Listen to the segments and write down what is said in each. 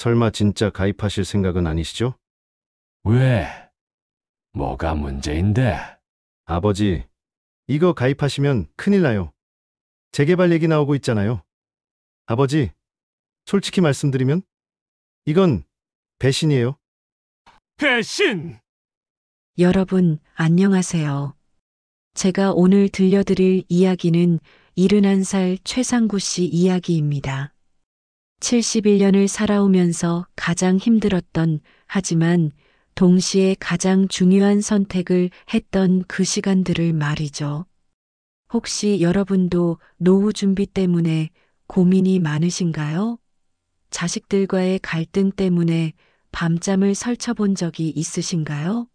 설마 진짜 가입하실 생각은 아니시죠? 왜? 뭐가 문제인데? 아버지, 이거 가입하시면 큰일 나요. 재개발 얘기 나오고 있잖아요. 아버지, 솔직히 말씀드리면 이건 배신이에요. 배신! 여러분, 안녕하세요. 제가 오늘 들려드릴 이야기는 71살 최상구 씨 이야기입니다. 71년을 살아오면서 가장 힘들었던, 하지만 동시에 가장 중요한 선택을 했던 그 시간들을 말이죠. 혹시 여러분도 노후 준비 때문에 고민이 많으신가요? 자식들과의 갈등 때문에 밤잠을 설쳐본 적이 있으신가요?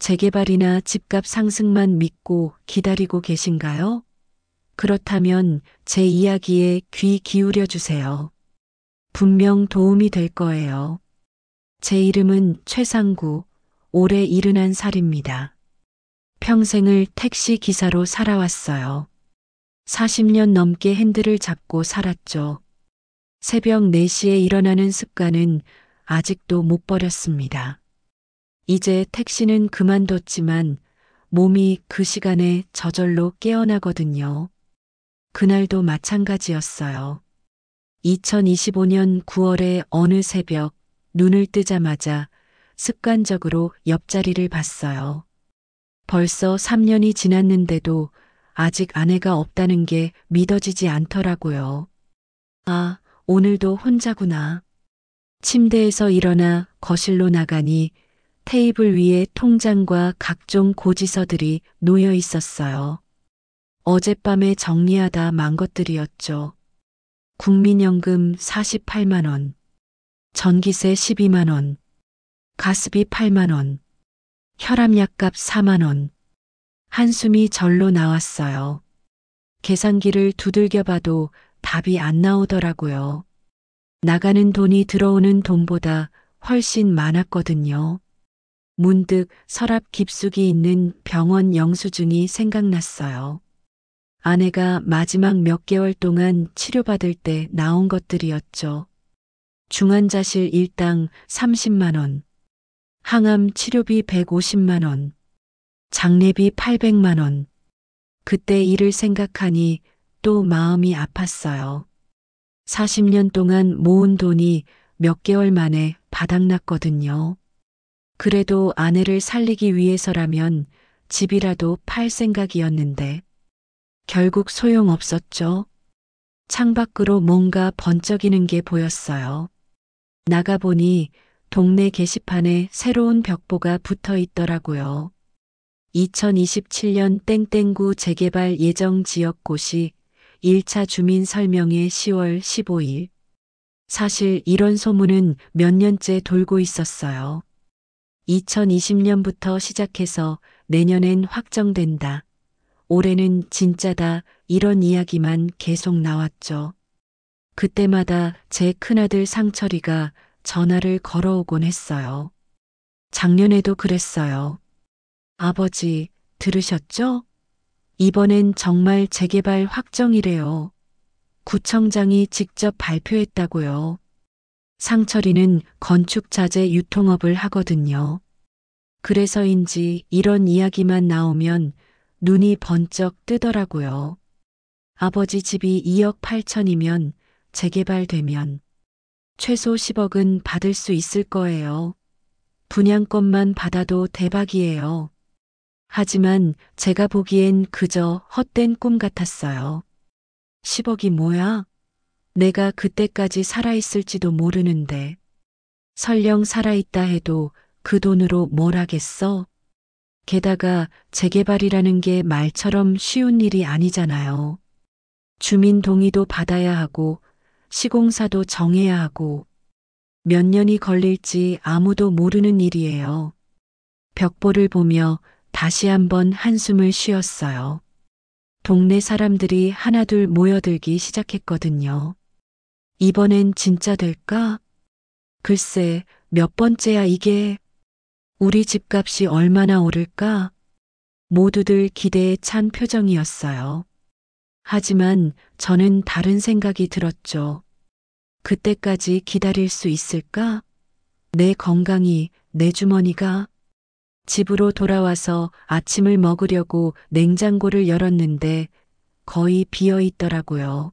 재개발이나 집값 상승만 믿고 기다리고 계신가요? 그렇다면 제 이야기에 귀 기울여 주세요. 분명 도움이 될 거예요. 제 이름은 최상구, 올해 71살입니다. 평생을 택시 기사로 살아왔어요. 40년 넘게 핸들을 잡고 살았죠. 새벽 4시에 일어나는 습관은 아직도 못 버렸습니다. 이제 택시는 그만뒀지만 몸이 그 시간에 저절로 깨어나거든요. 그날도 마찬가지였어요. 2025년 9월의 어느 새벽 눈을 뜨자마자 습관적으로 옆자리를 봤어요. 벌써 3년이 지났는데도 아직 아내가 없다는 게 믿어지지 않더라고요. 아, 오늘도 혼자구나. 침대에서 일어나 거실로 나가니 테이블 위에 통장과 각종 고지서들이 놓여 있었어요. 어젯밤에 정리하다 만 것들이었죠. 국민연금 48만 원, 전기세 12만 원, 가스비 8만 원, 혈압약값 4만 원. 한숨이 절로 나왔어요. 계산기를 두들겨 봐도 답이 안 나오더라고요. 나가는 돈이 들어오는 돈보다 훨씬 많았거든요. 문득 서랍 깊숙이 있는 병원 영수증이 생각났어요. 아내가 마지막 몇 개월 동안 치료받을 때 나온 것들이었죠. 중환자실 일당 30만 원, 항암 치료비 150만 원, 장례비 800만 원. 그때 일을 생각하니 또 마음이 아팠어요. 40년 동안 모은 돈이 몇 개월 만에 바닥났거든요. 그래도 아내를 살리기 위해서라면 집이라도 팔 생각이었는데 결국 소용없었죠. 창밖으로 뭔가 번쩍이는 게 보였어요. 나가보니 동네 게시판에 새로운 벽보가 붙어 있더라고요. 2027년 땡땡구 재개발 예정 지역고시 1차 주민 설명회 10월 15일. 사실 이런 소문은 몇 년째 돌고 있었어요. 2020년부터 시작해서 내년엔 확정된다. 올해는 진짜다. 이런 이야기만 계속 나왔죠. 그때마다 제 큰아들 상철이가 전화를 걸어오곤 했어요. 작년에도 그랬어요. 아버지, 들으셨죠? 이번엔 정말 재개발 확정이래요. 구청장이 직접 발표했다고요. 상철이는 건축자재 유통업을 하거든요. 그래서인지 이런 이야기만 나오면 눈이 번쩍 뜨더라고요. 아버지 집이 2억 8천이면 재개발되면 최소 10억은 받을 수 있을 거예요. 분양권만 받아도 대박이에요. 하지만 제가 보기엔 그저 헛된 꿈 같았어요. 10억이 뭐야? 내가 그때까지 살아있을지도 모르는데. 설령 살아있다 해도 그 돈으로 뭘 하겠어? 게다가 재개발이라는 게 말처럼 쉬운 일이 아니잖아요. 주민 동의도 받아야 하고 시공사도 정해야 하고 몇 년이 걸릴지 아무도 모르는 일이에요. 벽보를 보며 다시 한번 한숨을 쉬었어요. 동네 사람들이 하나둘 모여들기 시작했거든요. 이번엔 진짜 될까? 글쎄, 몇 번째야 이게. 우리 집값이 얼마나 오를까? 모두들 기대에 찬 표정이었어요. 하지만 저는 다른 생각이 들었죠. 그때까지 기다릴 수 있을까? 내 건강이, 내 주머니가. 집으로 돌아와서 아침을 먹으려고 냉장고를 열었는데 거의 비어 있더라고요.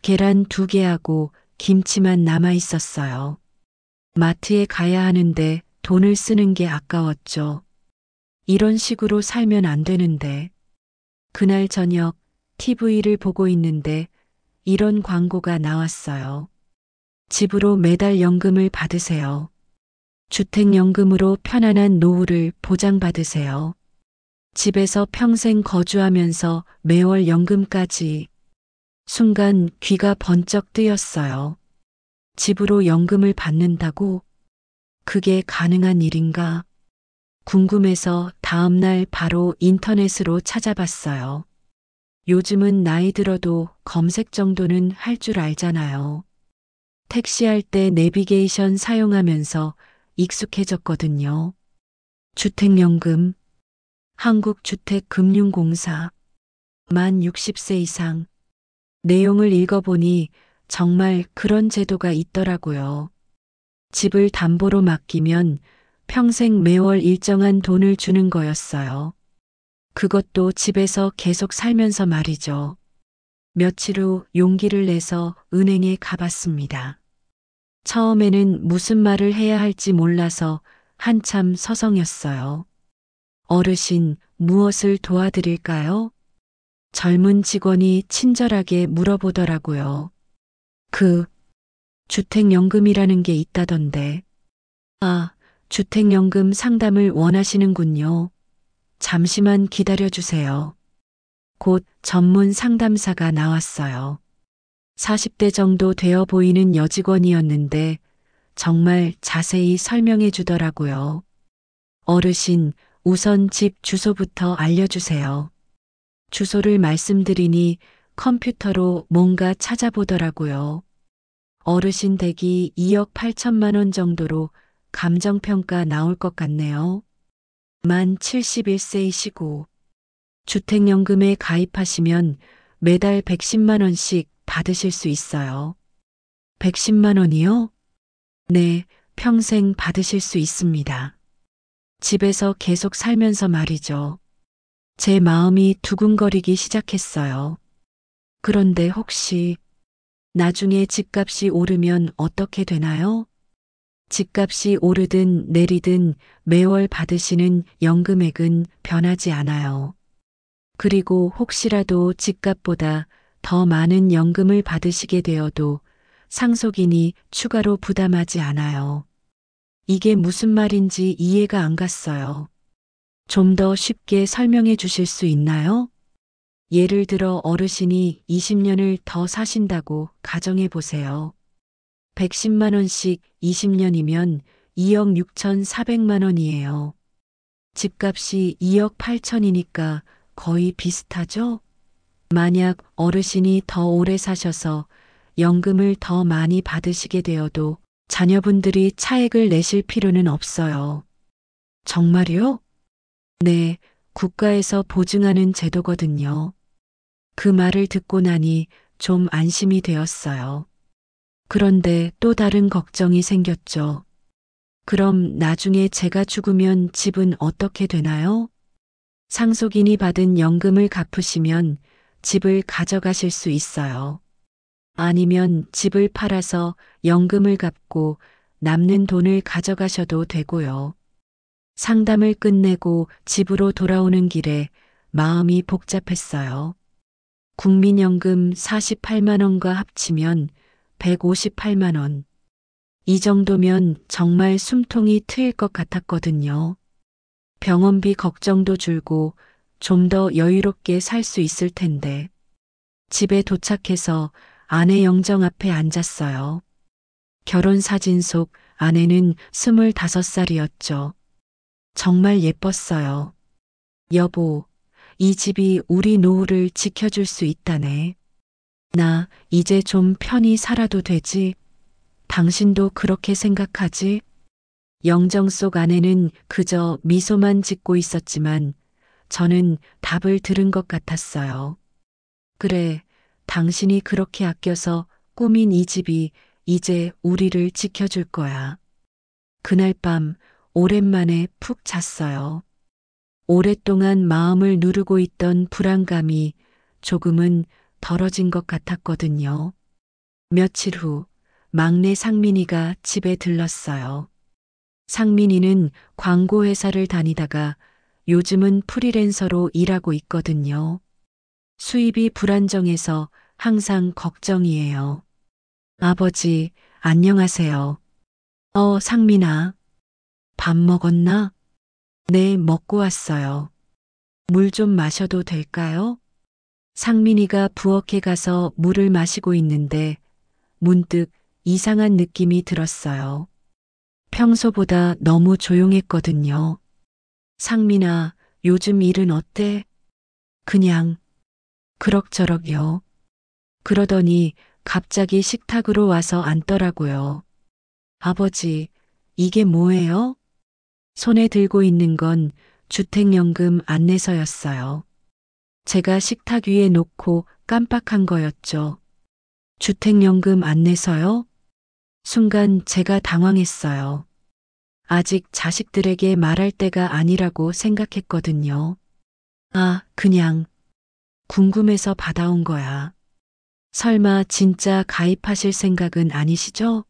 계란 2개하고 김치만 남아 있었어요. 마트에 가야 하는데 돈을 쓰는 게 아까웠죠. 이런 식으로 살면 안 되는데. 그날 저녁 TV를 보고 있는데 이런 광고가 나왔어요. 집으로 매달 연금을 받으세요. 주택연금으로 편안한 노후를 보장받으세요. 집에서 평생 거주하면서 매월 연금까지. 순간 귀가 번쩍 뜨였어요. 집으로 연금을 받는다고? 그게 가능한 일인가? 궁금해서 다음날 바로 인터넷으로 찾아봤어요. 요즘은 나이 들어도 검색 정도는 할 줄 알잖아요. 택시할 때 내비게이션 사용하면서 익숙해졌거든요. 주택연금, 한국주택금융공사, 만 60세 이상. 내용을 읽어보니 정말 그런 제도가 있더라고요. 집을 담보로 맡기면 평생 매월 일정한 돈을 주는 거였어요. 그것도 집에서 계속 살면서 말이죠. 며칠 후 용기를 내서 은행에 가봤습니다. 처음에는 무슨 말을 해야 할지 몰라서 한참 서성였어요. 어르신, 무엇을 도와드릴까요? 젊은 직원이 친절하게 물어보더라고요. 주택연금이라는 게 있다던데. 아, 주택연금 상담을 원하시는군요. 잠시만 기다려주세요. 곧 전문 상담사가 나왔어요. 40대 정도 되어 보이는 여직원이었는데 정말 자세히 설명해 주더라고요. 어르신, 우선 집 주소부터 알려주세요. 주소를 말씀드리니 컴퓨터로 뭔가 찾아보더라고요. 어르신 댁이 2억 8천만 원 정도로 감정평가 나올 것 같네요. 만 71세이시고 주택연금에 가입하시면 매달 110만 원씩 받으실 수 있어요. 110만 원이요? 네, 평생 받으실 수 있습니다. 집에서 계속 살면서 말이죠. 제 마음이 두근거리기 시작했어요. 그런데 혹시 나중에 집값이 오르면 어떻게 되나요? 집값이 오르든 내리든 매월 받으시는 연금액은 변하지 않아요. 그리고 혹시라도 집값보다 더 많은 연금을 받으시게 되어도 상속인이 추가로 부담하지 않아요. 이게 무슨 말인지 이해가 안 갔어요. 좀 더 쉽게 설명해 주실 수 있나요? 예를 들어 어르신이 20년을 더 사신다고 가정해 보세요. 110만 원씩 20년이면 2억 6,400만 원이에요. 집값이 2억 8천이니까 거의 비슷하죠? 만약 어르신이 더 오래 사셔서 연금을 더 많이 받으시게 되어도 자녀분들이 차액을 내실 필요는 없어요. 정말요? 네, 국가에서 보증하는 제도거든요. 그 말을 듣고 나니 좀 안심이 되었어요. 그런데 또 다른 걱정이 생겼죠. 그럼 나중에 제가 죽으면 집은 어떻게 되나요? 상속인이 받은 연금을 갚으시면 집을 가져가실 수 있어요. 아니면 집을 팔아서 연금을 갚고 남는 돈을 가져가셔도 되고요. 상담을 끝내고 집으로 돌아오는 길에 마음이 복잡했어요. 국민연금 48만 원과 합치면 158만 원. 이 정도면 정말 숨통이 트일 것 같았거든요. 병원비 걱정도 줄고 좀 더 여유롭게 살 수 있을 텐데. 집에 도착해서 아내 영정 앞에 앉았어요. 결혼 사진 속 아내는 25살이었죠. 정말 예뻤어요. 여보, 이 집이 우리 노후를 지켜줄 수 있다네. 나 이제 좀 편히 살아도 되지? 당신도 그렇게 생각하지? 영정 속 아내는 그저 미소만 짓고 있었지만 저는 답을 들은 것 같았어요. 그래, 당신이 그렇게 아껴서 꾸민 이 집이 이제 우리를 지켜줄 거야. 그날 밤 오랜만에 푹 잤어요. 오랫동안 마음을 누르고 있던 불안감이 조금은 덜어진 것 같았거든요. 며칠 후 막내 상민이가 집에 들렀어요. 상민이는 광고회사를 다니다가 요즘은 프리랜서로 일하고 있거든요. 수입이 불안정해서 항상 걱정이에요. 아버지, 안녕하세요. 상민아. 밥 먹었나? 네, 먹고 왔어요. 물 좀 마셔도 될까요? 상민이가 부엌에 가서 물을 마시고 있는데 문득 이상한 느낌이 들었어요. 평소보다 너무 조용했거든요. 상민아, 요즘 일은 어때? 그냥 그럭저럭요. 그러더니 갑자기 식탁으로 와서 앉더라고요. 아버지, 이게 뭐예요? 손에 들고 있는 건 주택연금 안내서였어요. 제가 식탁 위에 놓고 깜빡한 거였죠. 주택연금 안내서요? 순간 제가 당황했어요. 아직 자식들에게 말할 때가 아니라고 생각했거든요. 그냥 궁금해서 받아온 거야. 설마 진짜 가입하실 생각은 아니시죠?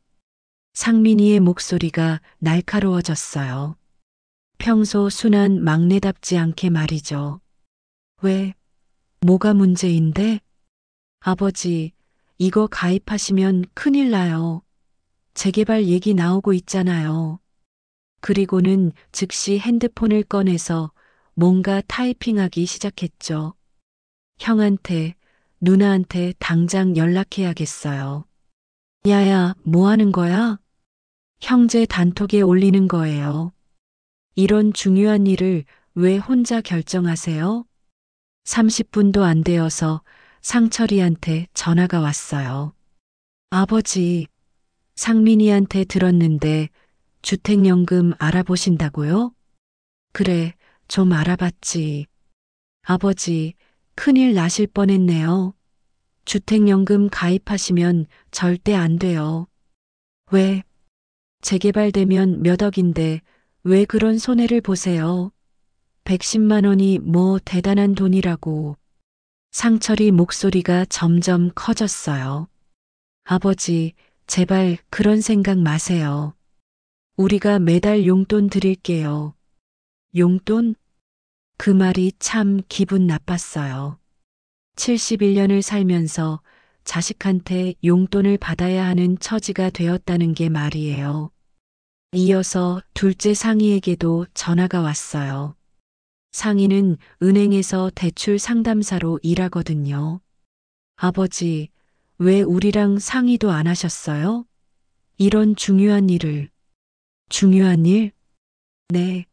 상민이의 목소리가 날카로워졌어요. 평소 순한 막내답지 않게 말이죠. 왜? 뭐가 문제인데? 아버지, 이거 가입하시면 큰일 나요. 재개발 얘기 나오고 있잖아요. 그리고는 즉시 핸드폰을 꺼내서 뭔가 타이핑하기 시작했죠. 형한테, 누나한테 당장 연락해야겠어요. 야야, 뭐 하는 거야? 형제 단톡에 올리는 거예요. 이런 중요한 일을 왜 혼자 결정하세요? 30분도 안 되어서 상철이한테 전화가 왔어요. 아버지, 상민이한테 들었는데 주택연금 알아보신다고요? 그래, 좀 알아봤지. 아버지, 큰일 나실 뻔했네요. 주택연금 가입하시면 절대 안 돼요. 왜? 재개발되면 몇 억인데 왜 그런 손해를 보세요? 110만 원이 뭐 대단한 돈이라고. 상철이 목소리가 점점 커졌어요. 아버지, 제발 그런 생각 마세요. 우리가 매달 용돈 드릴게요. 용돈? 그 말이 참 기분 나빴어요. 71년을 살면서 자식한테 용돈을 받아야 하는 처지가 되었다는 게 말이에요. 이어서 둘째 상희에게도 전화가 왔어요. 상희는 은행에서 대출 상담사로 일하거든요. 아버지, 왜 우리랑 상의도 안 하셨어요? 이런 중요한 일을. 중요한 일? 네.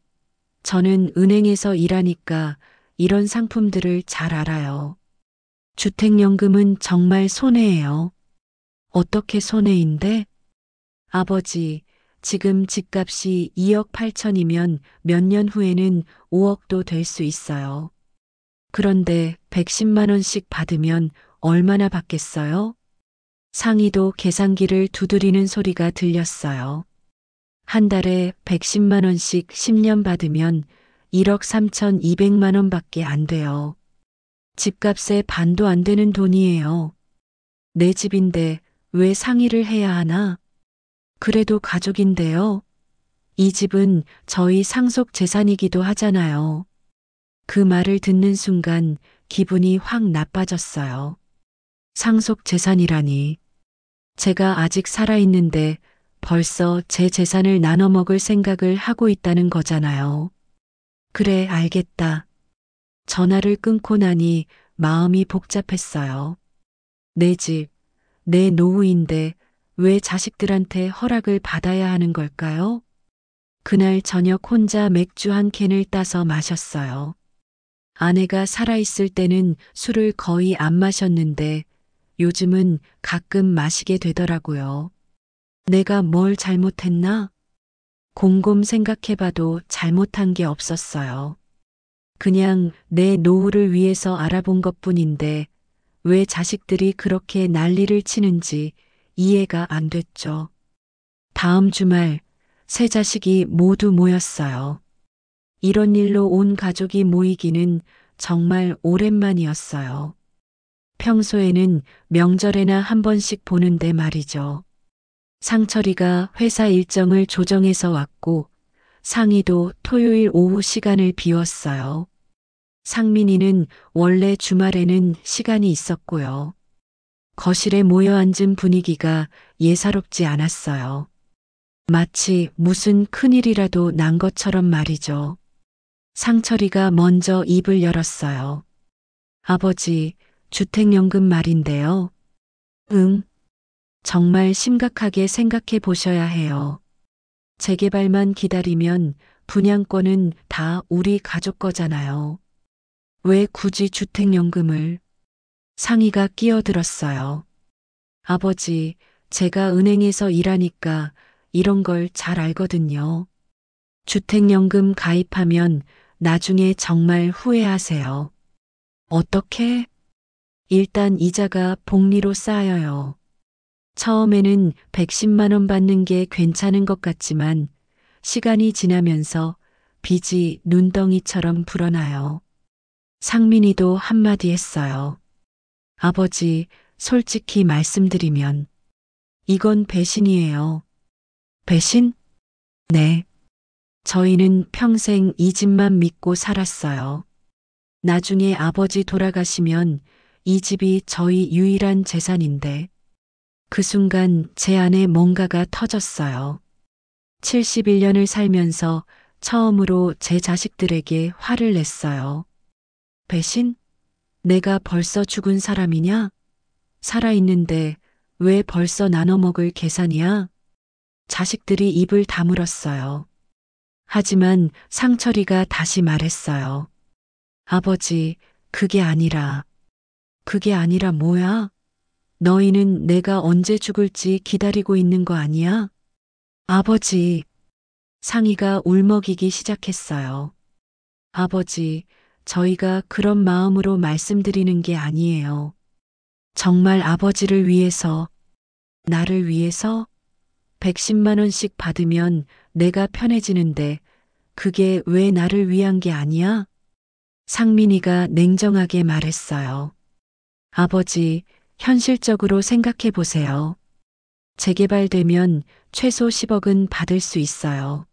저는 은행에서 일하니까 이런 상품들을 잘 알아요. 주택연금은 정말 손해예요. 어떻게 손해인데? 아버지, 지금 집값이 2억 8천이면 몇 년 후에는 5억도 될 수 있어요. 그런데 110만 원씩 받으면 얼마나 받겠어요? 상희도 계산기를 두드리는 소리가 들렸어요. 한 달에 110만 원씩 10년 받으면 1억 3,200만 원밖에 안 돼요. 집값의 반도 안 되는 돈이에요. 내 집인데 왜 상의를 해야 하나? 그래도 가족인데요. 이 집은 저희 상속 재산이기도 하잖아요. 그 말을 듣는 순간 기분이 확 나빠졌어요. 상속 재산이라니. 제가 아직 살아있는데 벌써 제 재산을 나눠 먹을 생각을 하고 있다는 거잖아요. 그래, 알겠다. 전화를 끊고 나니 마음이 복잡했어요. 내 집, 내 노후인데 왜 자식들한테 허락을 받아야 하는 걸까요? 그날 저녁 혼자 맥주 한 캔을 따서 마셨어요. 아내가 살아있을 때는 술을 거의 안 마셨는데 요즘은 가끔 마시게 되더라고요. 내가 뭘 잘못했나? 곰곰 생각해봐도 잘못한 게 없었어요. 그냥 내 노후를 위해서 알아본 것뿐인데 왜 자식들이 그렇게 난리를 치는지 이해가 안 됐죠. 다음 주말 세 자식이 모두 모였어요. 이런 일로 온 가족이 모이기는 정말 오랜만이었어요. 평소에는 명절에나 한 번씩 보는데 말이죠. 상철이가 회사 일정을 조정해서 왔고 상희도 토요일 오후 시간을 비웠어요. 상민이는 원래 주말에는 시간이 있었고요. 거실에 모여 앉은 분위기가 예사롭지 않았어요. 마치 무슨 큰일이라도 난 것처럼 말이죠. 상철이가 먼저 입을 열었어요. 아버지, 주택연금 말인데요. 응, 정말 심각하게 생각해 보셔야 해요. 재개발만 기다리면 분양권은 다 우리 가족 거잖아요. 왜 굳이 주택연금을? 상희가 끼어들었어요. 아버지, 제가 은행에서 일하니까 이런 걸 잘 알거든요. 주택연금 가입하면 나중에 정말 후회하세요. 어떻게? 일단 이자가 복리로 쌓여요. 처음에는 110만 원 받는 게 괜찮은 것 같지만 시간이 지나면서 빚이 눈덩이처럼 불어나요. 상민이도 한마디 했어요. 아버지, 솔직히 말씀드리면 이건 배신이에요. 배신? 네. 저희는 평생 이 집만 믿고 살았어요. 나중에 아버지 돌아가시면 이 집이 저희 유일한 재산인데 그 순간 제 안에 뭔가가 터졌어요. 71년을 살면서 처음으로 제 자식들에게 화를 냈어요. 배신? 내가 벌써 죽은 사람이냐? 살아있는데 왜 벌써 나눠 먹을 계산이야? 자식들이 입을 다물었어요. 하지만 상철이가 다시 말했어요. 아버지, 그게 아니라 뭐야? 너희는 내가 언제 죽을지 기다리고 있는 거 아니야? 아버지, 상희가 울먹이기 시작했어요. 아버지, 저희가 그런 마음으로 말씀드리는 게 아니에요. 정말 아버지를 위해서, 나를 위해서 110만 원씩 받으면 내가 편해지는데 그게 왜 나를 위한 게 아니야? 상민이가 냉정하게 말했어요. 아버지, 현실적으로 생각해 보세요. 재개발되면 최소 10억은 받을 수 있어요.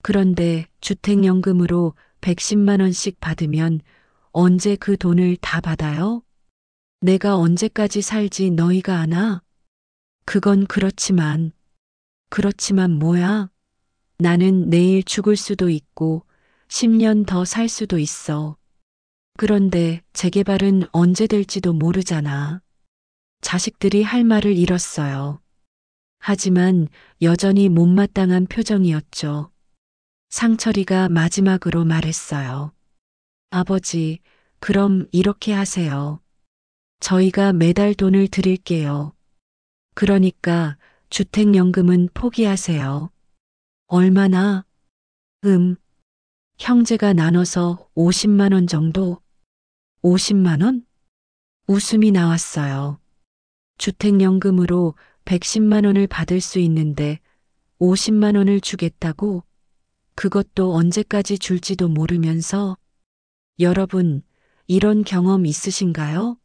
그런데 주택연금으로 110만 원씩 받으면 언제 그 돈을 다 받아요? 내가 언제까지 살지 너희가 아나? 그건 그렇지만 뭐야? 나는 내일 죽을 수도 있고 10년 더 살 수도 있어. 그런데 재개발은 언제 될지도 모르잖아. 자식들이 할 말을 잃었어요. 하지만 여전히 못마땅한 표정이었죠. 상철이가 마지막으로 말했어요. 아버지, 그럼 이렇게 하세요. 저희가 매달 돈을 드릴게요. 그러니까 주택연금은 포기하세요. 얼마나? 형제가 나눠서 50만 원 정도? 50만 원? 웃음이 나왔어요. 주택연금으로 110만 원을 받을 수 있는데 50만 원을 주겠다고? 그것도 언제까지 줄지도 모르면서. 여러분, 이런 경험 있으신가요?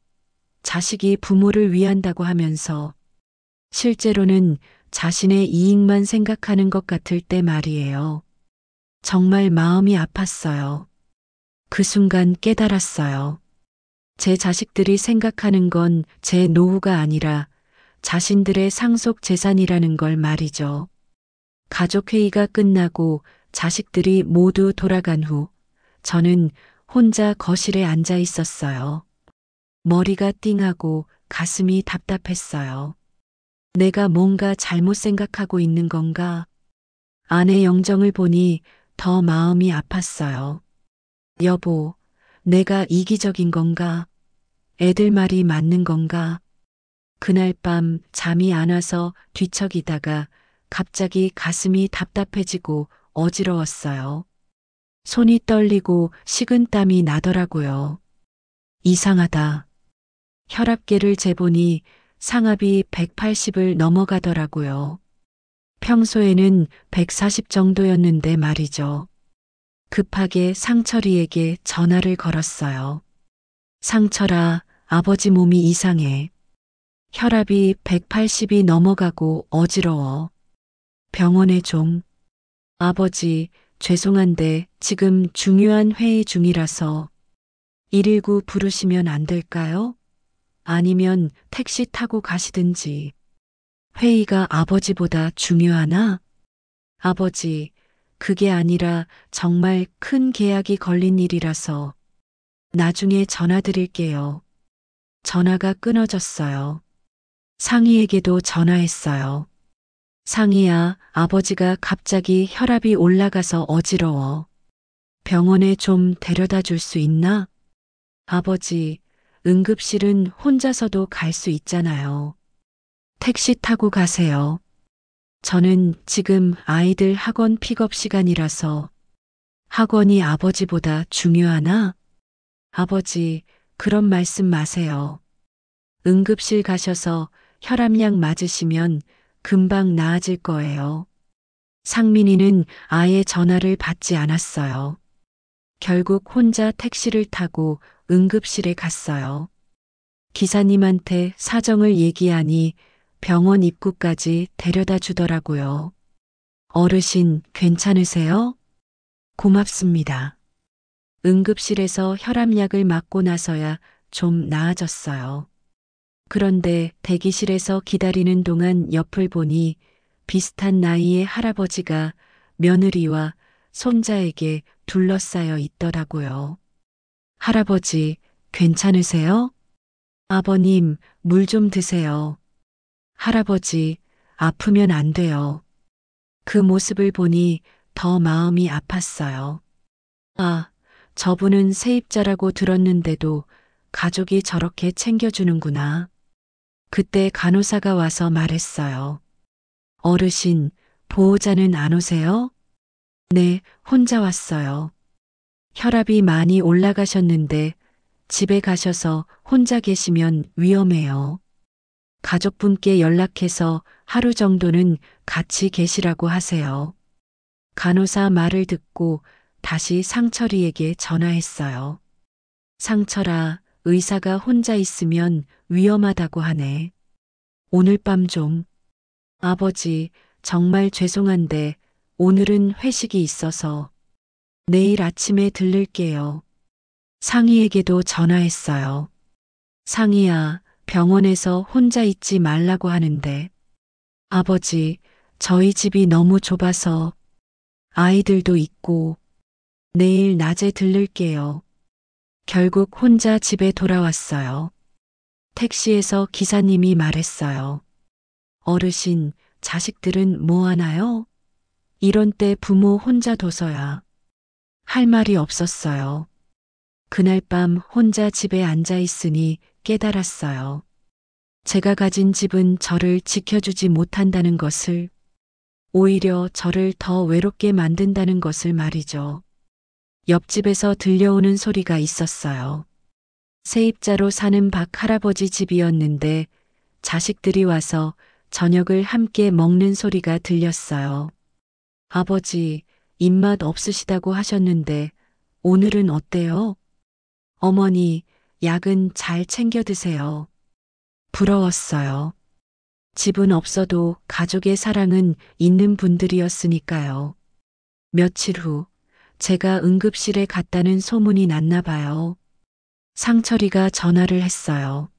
자식이 부모를 위한다고 하면서 실제로는 자신의 이익만 생각하는 것 같을 때 말이에요. 정말 마음이 아팠어요. 그 순간 깨달았어요. 제 자식들이 생각하는 건 제 노후가 아니라 자신들의 상속 재산이라는 걸 말이죠. 가족회의가 끝나고 자식들이 모두 돌아간 후 저는 혼자 거실에 앉아 있었어요. 머리가 띵하고 가슴이 답답했어요. 내가 뭔가 잘못 생각하고 있는 건가? 아내 영정을 보니 더 마음이 아팠어요. 여보, 내가 이기적인 건가? 애들 말이 맞는 건가? 그날 밤 잠이 안 와서 뒤척이다가 갑자기 가슴이 답답해지고 어지러웠어요. 손이 떨리고 식은땀이 나더라고요. 이상하다. 혈압계를 재보니 상압이 180을 넘어가더라고요. 평소에는 140 정도였는데 말이죠. 급하게 상철이에게 전화를 걸었어요. 상철아, 아버지 몸이 이상해. 혈압이 180이 넘어가고 어지러워. 병원에 좀. 아버지, 죄송한데 지금 중요한 회의 중이라서 119 부르시면 안 될까요? 아니면 택시 타고 가시든지. 회의가 아버지보다 중요하나? 아버지, 그게 아니라 정말 큰 계약이 걸린 일이라서 나중에 전화 드릴게요. 전화가 끊어졌어요. 상희에게도 전화했어요. 상희야, 아버지가 갑자기 혈압이 올라가서 어지러워. 병원에 좀 데려다 줄 수 있나? 아버지, 응급실은 혼자서도 갈 수 있잖아요. 택시 타고 가세요. 저는 지금 아이들 학원 픽업 시간이라서 학원이 아버지보다 중요하나? 아버지, 그런 말씀 마세요. 응급실 가셔서 혈압약 맞으시면 금방 나아질 거예요. 상민이는 아예 전화를 받지 않았어요. 결국 혼자 택시를 타고 응급실에 갔어요. 기사님한테 사정을 얘기하니 병원 입구까지 데려다 주더라고요. 어르신, 괜찮으세요? 고맙습니다. 응급실에서 혈압약을 맞고 나서야 좀 나아졌어요. 그런데 대기실에서 기다리는 동안 옆을 보니 비슷한 나이의 할아버지가 며느리와 손자에게 둘러싸여 있더라고요. 할아버지, 괜찮으세요? 아버님, 물 좀 드세요. 할아버지, 아프면 안 돼요. 그 모습을 보니 더 마음이 아팠어요. 아, 저분은 세입자라고 들었는데도 가족이 저렇게 챙겨주는구나. 그때 간호사가 와서 말했어요. 어르신, 보호자는 안 오세요? 네, 혼자 왔어요. 혈압이 많이 올라가셨는데 집에 가셔서 혼자 계시면 위험해요. 가족분께 연락해서 하루 정도는 같이 계시라고 하세요. 간호사 말을 듣고 다시 상철이에게 전화했어요. 상철아, 의사가 혼자 있으면 위험하다고 하네. 오늘 밤 좀. 아버지, 정말 죄송한데 오늘은 회식이 있어서 내일 아침에 들를게요. 상희에게도 전화했어요. 상희야, 병원에서 혼자 있지 말라고 하는데. 아버지, 저희 집이 너무 좁아서 아이들도 있고 내일 낮에 들를게요. 결국 혼자 집에 돌아왔어요. 택시에서 기사님이 말했어요. 어르신, 자식들은 뭐 하나요? 이런 때 부모 혼자 둬서야. 할 말이 없었어요. 그날 밤 혼자 집에 앉아 있으니 깨달았어요. 제가 가진 집은 저를 지켜주지 못한다는 것을, 오히려 저를 더 외롭게 만든다는 것을 말이죠. 옆집에서 들려오는 소리가 있었어요. 세입자로 사는 박 할아버지 집이었는데 자식들이 와서 저녁을 함께 먹는 소리가 들렸어요. 아버지, 입맛 없으시다고 하셨는데 오늘은 어때요? 어머니, 약은 잘 챙겨 드세요. 부러웠어요. 집은 없어도 가족의 사랑은 있는 분들이었으니까요. 며칠 후, 제가 응급실에 갔다는 소문이 났나 봐요. 상철이가 전화를 했어요.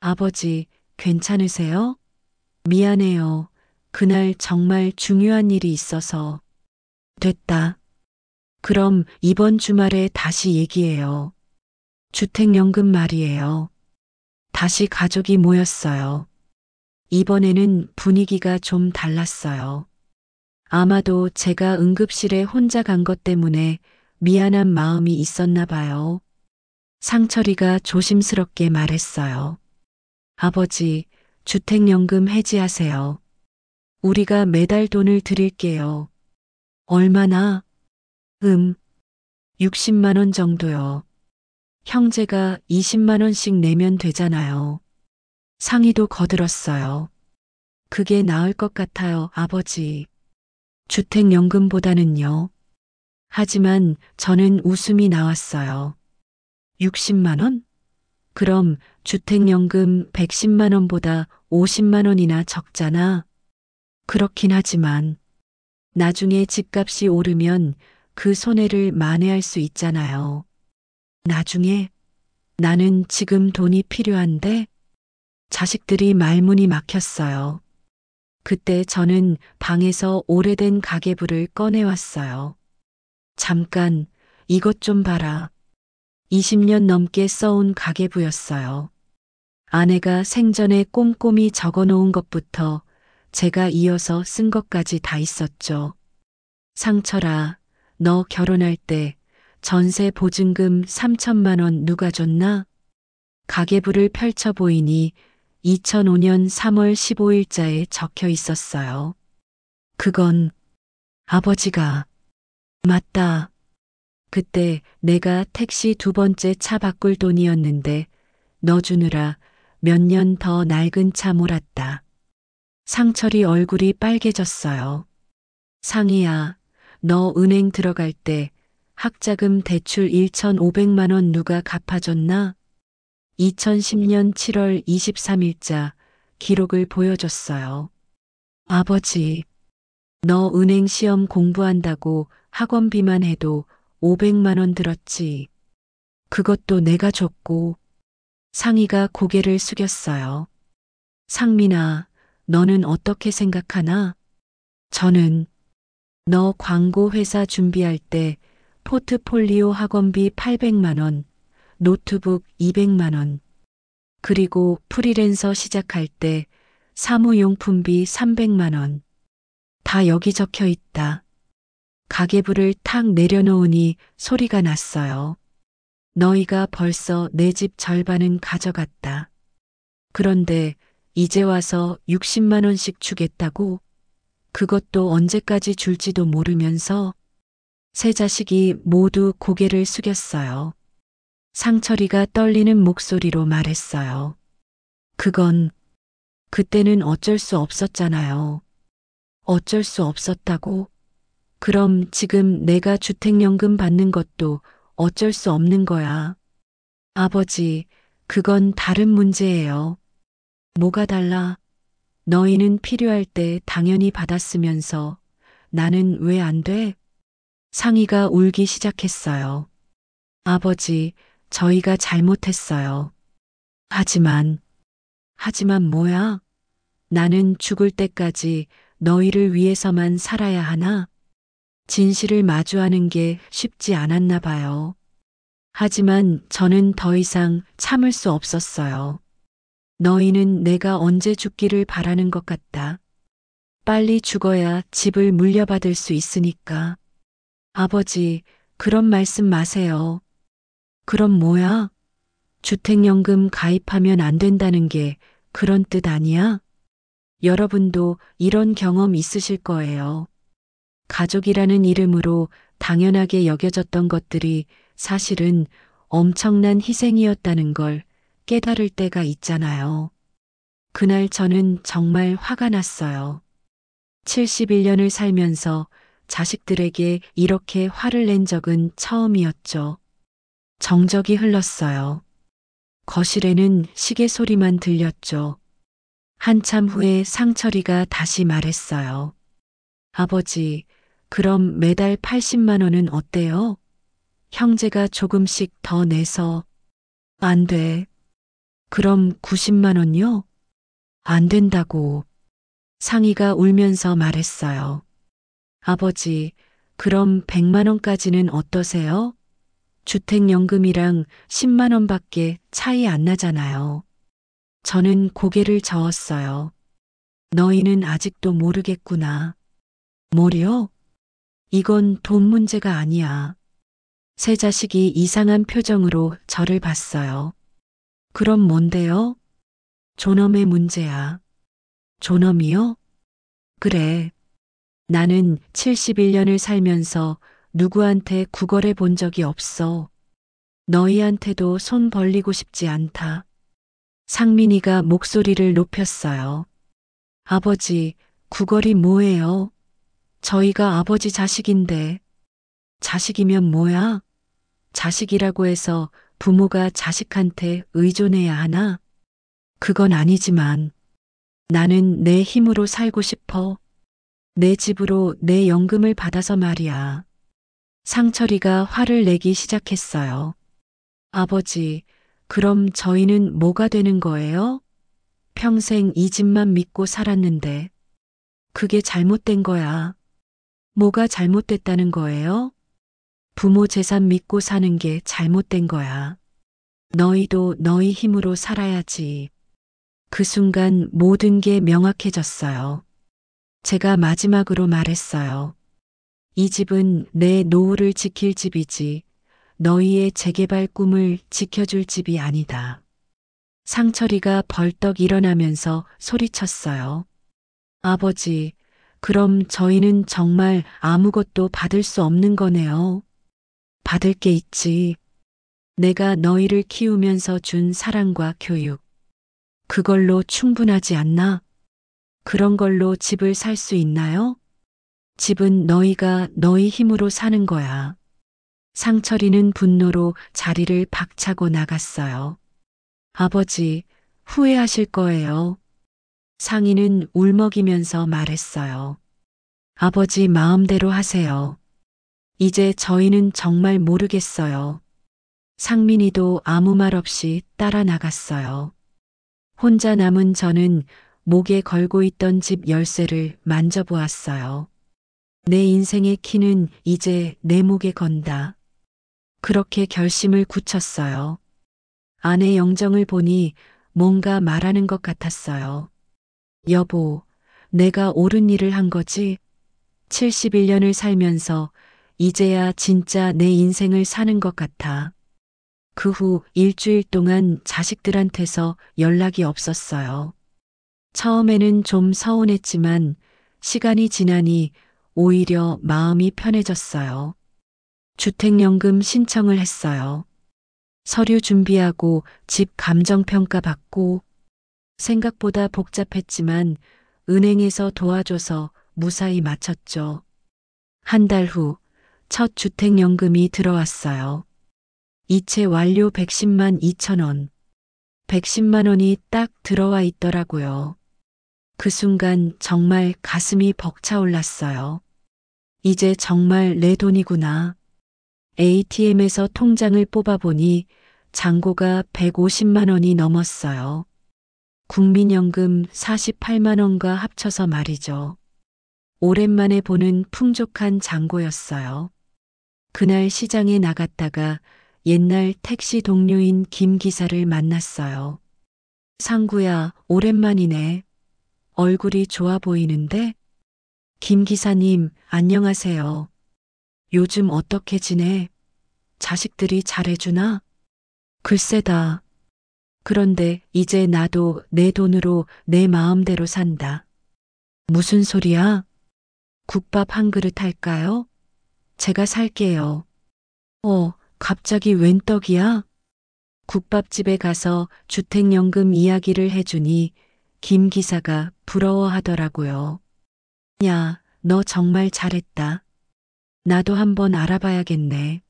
아버지, 괜찮으세요? 미안해요. 그날 정말 중요한 일이 있어서. 됐다. 그럼 이번 주말에 다시 얘기해요. 주택연금 말이에요. 다시 가족이 모였어요. 이번에는 분위기가 좀 달랐어요. 아마도 제가 응급실에 혼자 간 것 때문에 미안한 마음이 있었나 봐요. 상철이가 조심스럽게 말했어요. 아버지, 주택연금 해지하세요. 우리가 매달 돈을 드릴게요. 얼마나? 60만 원 정도요. 형제가 20만 원씩 내면 되잖아요. 상의도 거들었어요. 그게 나을 것 같아요, 아버지. 주택연금보다는요. 하지만 저는 웃음이 나왔어요. 60만 원? 그럼 주택연금 110만 원보다 50만 원이나 적잖아. 그렇긴 하지만 나중에 집값이 오르면 그 손해를 만회할 수 있잖아요. 나중에 나는 지금 돈이 필요한데 자식들이 말문이 막혔어요. 그때 저는 방에서 오래된 가계부를 꺼내왔어요. 잠깐, 이것 좀 봐라. 20년 넘게 써온 가계부였어요. 아내가 생전에 꼼꼼히 적어 놓은 것부터 제가 이어서 쓴 것까지 다 있었죠. 상철아, 너 결혼할 때 전세 보증금 3천만 원 누가 줬나? 가계부를 펼쳐 보이니 2005년 3월 15일자에 적혀 있었어요. 그건 아버지가. 맞다. 그때 내가 택시 두 번째 차 바꿀 돈이었는데 너 주느라 몇 년 더 낡은 차 몰았다. 상철이 얼굴이 빨개졌어요. 상희야, 너 은행 들어갈 때 학자금 대출 1,500만 원 누가 갚아줬나? 2010년 7월 23일자 기록을 보여줬어요. 아버지, 너 은행 시험 공부한다고 학원비만 해도 500만 원 들었지. 그것도 내가 줬고. 상희가 고개를 숙였어요. 상민아, 너는 어떻게 생각하나? 저는 너 광고 회사 준비할 때 포트폴리오 학원비 800만 원, 노트북 200만 원, 그리고 프리랜서 시작할 때 사무용품비 300만 원. 다 여기 적혀 있다. 가계부를 탁 내려놓으니 소리가 났어요. 너희가 벌써 내 집 절반은 가져갔다. 그런데 이제 와서 60만 원씩 주겠다고? 그것도 언제까지 줄지도 모르면서 세 자식이 모두 고개를 숙였어요. 상철이가 떨리는 목소리로 말했어요. 그건 그때는 어쩔 수 없었잖아요. 어쩔 수 없었다고? 그럼 지금 내가 주택연금 받는 것도 어쩔 수 없는 거야. 아버지, 그건 다른 문제예요. 뭐가 달라? 너희는 필요할 때 당연히 받았으면서 나는 왜 안 돼? 상희가 울기 시작했어요. 아버지, 저희가 잘못했어요. 하지만 뭐야? 나는 죽을 때까지 너희를 위해서만 살아야 하나? 진실을 마주하는 게 쉽지 않았나 봐요. 하지만 저는 더 이상 참을 수 없었어요. 너희는 내가 언제 죽기를 바라는 것 같다. 빨리 죽어야 집을 물려받을 수 있으니까. 아버지, 그런 말씀 마세요. 그럼 뭐야? 주택연금 가입하면 안 된다는 게 그런 뜻 아니야? 여러분도 이런 경험 있으실 거예요. 가족이라는 이름으로 당연하게 여겨졌던 것들이 사실은 엄청난 희생이었다는 걸 깨달을 때가 있잖아요. 그날 저는 정말 화가 났어요. 71년을 살면서 자식들에게 이렇게 화를 낸 적은 처음이었죠. 정적이 흘렀어요. 거실에는 시계 소리만 들렸죠. 한참 후에 상철이가 다시 말했어요. 아버지, 그럼 매달 80만 원은 어때요? 형제가 조금씩 더 내서. 안 돼. 그럼 90만 원요? 안 된다고. 상희가 울면서 말했어요. 아버지, 그럼 100만 원까지는 어떠세요? 주택연금이랑 10만 원밖에 차이 안 나잖아요. 저는 고개를 저었어요. 너희는 아직도 모르겠구나. 뭐려? 이건 돈 문제가 아니야. 세 자식이 이상한 표정으로 저를 봤어요. 그럼 뭔데요? 존엄의 문제야. 존엄이요? 그래. 나는 71년을 살면서 누구한테 구걸해 본 적이 없어. 너희한테도 손 벌리고 싶지 않다. 상민이가 목소리를 높였어요. 아버지, 구걸이 뭐예요? 저희가 아버지 자식인데. 자식이면 뭐야? 자식이라고 해서 부모가 자식한테 의존해야 하나? 그건 아니지만 나는 내 힘으로 살고 싶어. 내 집으로 내 연금을 받아서 말이야. 상철이가 화를 내기 시작했어요. 아버지, 그럼 저희는 뭐가 되는 거예요? 평생 이 집만 믿고 살았는데. 그게 잘못된 거야. 뭐가 잘못됐다는 거예요? 부모 재산 믿고 사는 게 잘못된 거야. 너희도 너희 힘으로 살아야지. 그 순간 모든 게 명확해졌어요. 제가 마지막으로 말했어요. 이 집은 내 노후를 지킬 집이지 너희의 재개발 꿈을 지켜줄 집이 아니다. 상철이가 벌떡 일어나면서 소리쳤어요. 아버지, 그럼 저희는 정말 아무것도 받을 수 없는 거네요. 받을 게 있지. 내가 너희를 키우면서 준 사랑과 교육. 그걸로 충분하지 않나? 그런 걸로 집을 살 수 있나요? 집은 너희가 너희 힘으로 사는 거야. 상철이는 분노로 자리를 박차고 나갔어요. 아버지, 후회하실 거예요. 상인은 울먹이면서 말했어요. 아버지 마음대로 하세요. 이제 저희는 정말 모르겠어요. 상민이도 아무 말 없이 따라 나갔어요. 혼자 남은 저는 목에 걸고 있던 집 열쇠를 만져보았어요. 내 인생의 키는 이제 내 목에 건다. 그렇게 결심을 굳혔어요. 아내 영정을 보니 뭔가 말하는 것 같았어요. 여보, 내가 옳은 일을 한 거지? 71년을 살면서 이제야 진짜 내 인생을 사는 것 같아. 그 후 일주일 동안 자식들한테서 연락이 없었어요. 처음에는 좀 서운했지만 시간이 지나니 오히려 마음이 편해졌어요. 주택연금 신청을 했어요. 서류 준비하고 집 감정평가 받고 생각보다 복잡했지만 은행에서 도와줘서 무사히 마쳤죠. 한 달 후 첫 주택연금이 들어왔어요. 이체 완료 110만 2천 원. 110만 원이 딱 들어와 있더라고요. 그 순간 정말 가슴이 벅차올랐어요. 이제 정말 내 돈이구나. ATM에서 통장을 뽑아보니 잔고가 150만 원이 넘었어요. 국민연금 48만 원과 합쳐서 말이죠. 오랜만에 보는 풍족한 잔고였어요. 그날 시장에 나갔다가 옛날 택시 동료인 김 기사를 만났어요. 상구야, 오랜만이네. 얼굴이 좋아 보이는데? 김 기사님, 안녕하세요. 요즘 어떻게 지내? 자식들이 잘해주나? 글쎄다. 그런데 이제 나도 내 돈으로 내 마음대로 산다. 무슨 소리야? 국밥 한 그릇 할까요? 제가 살게요. 갑자기 웬 떡이야? 국밥집에 가서 주택연금 이야기를 해주니 김 기사가 부러워하더라고요. 야, 너 정말 잘했다. 나도 한번 알아봐야겠네.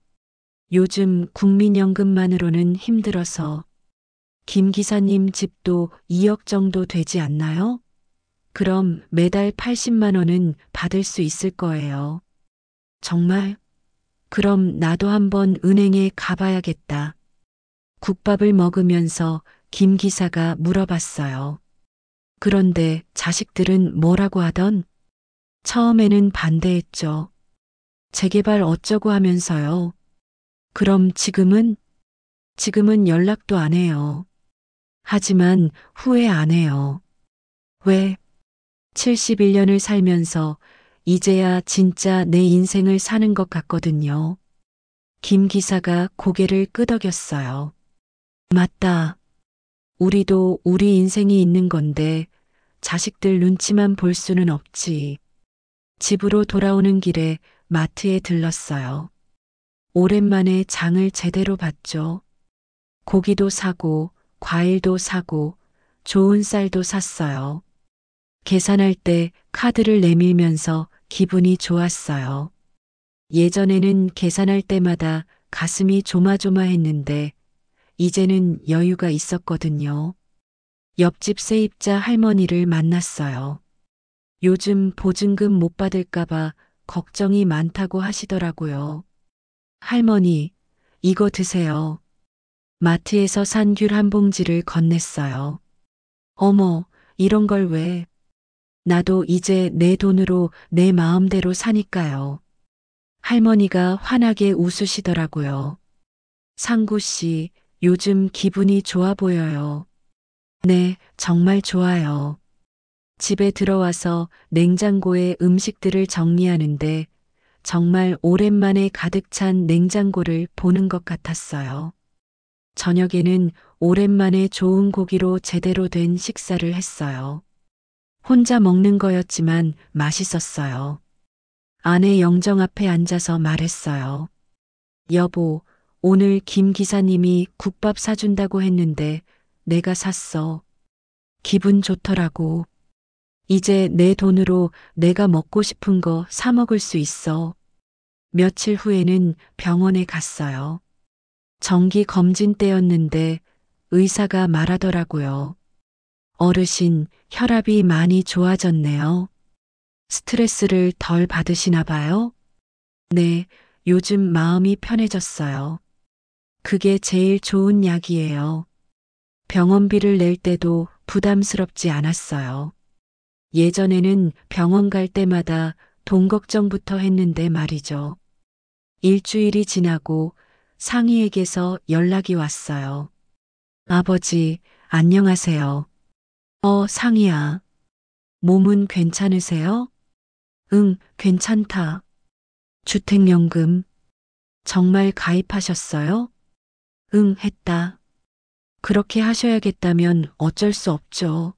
요즘 국민연금만으로는 힘들어서. 김 기사님 집도 2억 정도 되지 않나요? 그럼 매달 80만 원은 받을 수 있을 거예요. 정말? 그럼 나도 한번 은행에 가봐야겠다. 국밥을 먹으면서 김 기사가 물어봤어요. 그런데 자식들은 뭐라고 하던? 처음에는 반대했죠. 재개발 어쩌고 하면서요. 그럼 지금은? 지금은 연락도 안 해요. 하지만 후회 안 해요. 왜? 71년을 살면서 이제야 진짜 내 인생을 사는 것 같거든요. 김 기사가 고개를 끄덕였어요. 맞다. 우리도 우리 인생이 있는 건데 자식들 눈치만 볼 수는 없지. 집으로 돌아오는 길에 마트에 들렀어요. 오랜만에 장을 제대로 봤죠. 고기도 사고 과일도 사고 좋은 쌀도 샀어요. 계산할 때 카드를 내밀면서 기분이 좋았어요. 예전에는 계산할 때마다 가슴이 조마조마했는데 이제는 여유가 있었거든요. 옆집 세입자 할머니를 만났어요. 요즘 보증금 못 받을까봐 걱정이 많다고 하시더라고요. 할머니, 이거 드세요. 마트에서 산 귤 한 봉지를 건넸어요. 어머, 이런 걸 왜? 나도 이제 내 돈으로 내 마음대로 사니까요. 할머니가 환하게 웃으시더라고요. 상구 씨, 요즘 기분이 좋아 보여요. 네, 정말 좋아요. 집에 들어와서 냉장고에 음식들을 정리하는데 정말 오랜만에 가득 찬 냉장고를 보는 것 같았어요. 저녁에는 오랜만에 좋은 고기로 제대로 된 식사를 했어요. 혼자 먹는 거였지만 맛있었어요. 아내 영정 앞에 앉아서 말했어요. 여보, 오늘 김 기사님이 국밥 사준다고 했는데 내가 샀어. 기분 좋더라고. 이제 내 돈으로 내가 먹고 싶은 거 사 먹을 수 있어. 며칠 후에는 병원에 갔어요. 정기 검진 때였는데 의사가 말하더라고요. 어르신, 혈압이 많이 좋아졌네요. 스트레스를 덜 받으시나 봐요? 네, 요즘 마음이 편해졌어요. 그게 제일 좋은 약이에요. 병원비를 낼 때도 부담스럽지 않았어요. 예전에는 병원 갈 때마다 돈 걱정부터 했는데 말이죠. 일주일이 지나고 상희에게서 연락이 왔어요. 아버지, 안녕하세요. 상희야. 몸은 괜찮으세요? 응, 괜찮다. 주택연금. 정말 가입하셨어요? 응, 했다. 그렇게 하셔야겠다면 어쩔 수 없죠.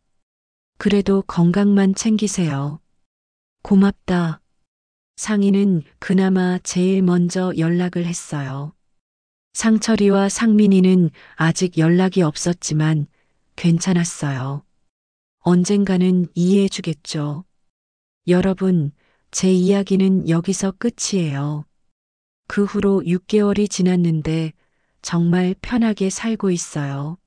그래도 건강만 챙기세요. 고맙다. 상희는 그나마 제일 먼저 연락을 했어요. 상철이와 상민이는 아직 연락이 없었지만 괜찮았어요. 언젠가는 이해해 주겠죠. 여러분, 제 이야기는 여기서 끝이에요. 그 후로 6개월이 지났는데 정말 편하게 살고 있어요.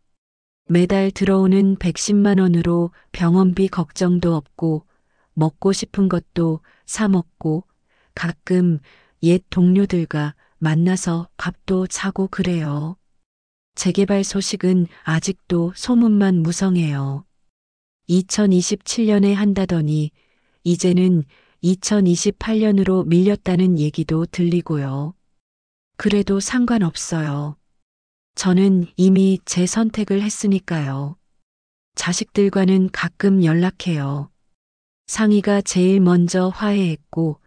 매달 들어오는 110만 원으로 병원비 걱정도 없고 먹고 싶은 것도 사 먹고 가끔 옛 동료들과 만나서 밥도 자고 그래요. 재개발 소식은 아직도 소문만 무성해요. 2027년에 한다더니 이제는 2028년으로 밀렸다는 얘기도 들리고요. 그래도 상관없어요. 저는 이미 제 선택을 했으니까요. 자식들과는 가끔 연락해요. 상희가 제일 먼저 화해했고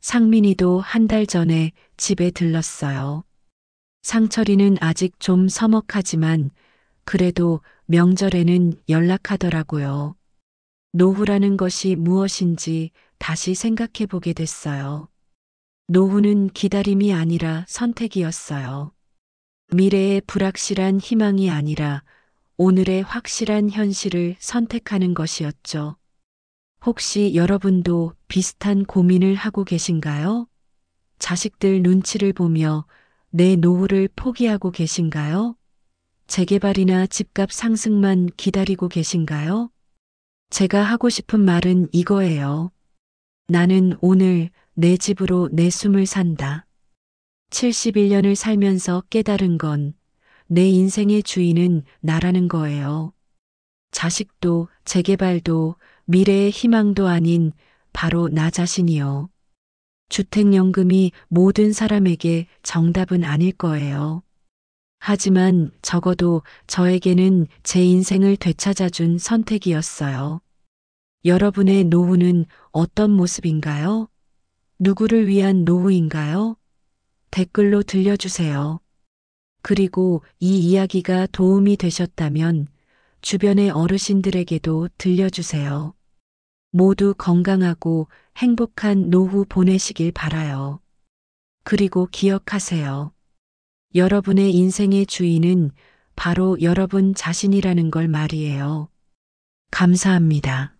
상민이도 한 달 전에 집에 들렀어요. 상철이는 아직 좀 서먹하지만 그래도 명절에는 연락하더라고요. 노후라는 것이 무엇인지 다시 생각해 보게 됐어요. 노후는 기다림이 아니라 선택이었어요. 미래의 불확실한 희망이 아니라 오늘의 확실한 현실을 선택하는 것이었죠. 혹시 여러분도 비슷한 고민을 하고 계신가요? 자식들 눈치를 보며 내 노후를 포기하고 계신가요? 재개발이나 집값 상승만 기다리고 계신가요? 제가 하고 싶은 말은 이거예요. 나는 오늘 내 집으로 내 숨을 산다. 71년을 살면서 깨달은 건 내 인생의 주인은 나라는 거예요. 자식도 재개발도 미래의 희망도 아닌 바로 나 자신이요. 주택연금이 모든 사람에게 정답은 아닐 거예요. 하지만 적어도 저에게는 제 인생을 되찾아준 선택이었어요. 여러분의 노후는 어떤 모습인가요? 누구를 위한 노후인가요? 댓글로 들려주세요. 그리고 이 이야기가 도움이 되셨다면 주변의 어르신들에게도 들려주세요. 모두 건강하고 행복한 노후 보내시길 바라요. 그리고 기억하세요. 여러분의 인생의 주인은 바로 여러분 자신이라는 걸 말이에요. 감사합니다.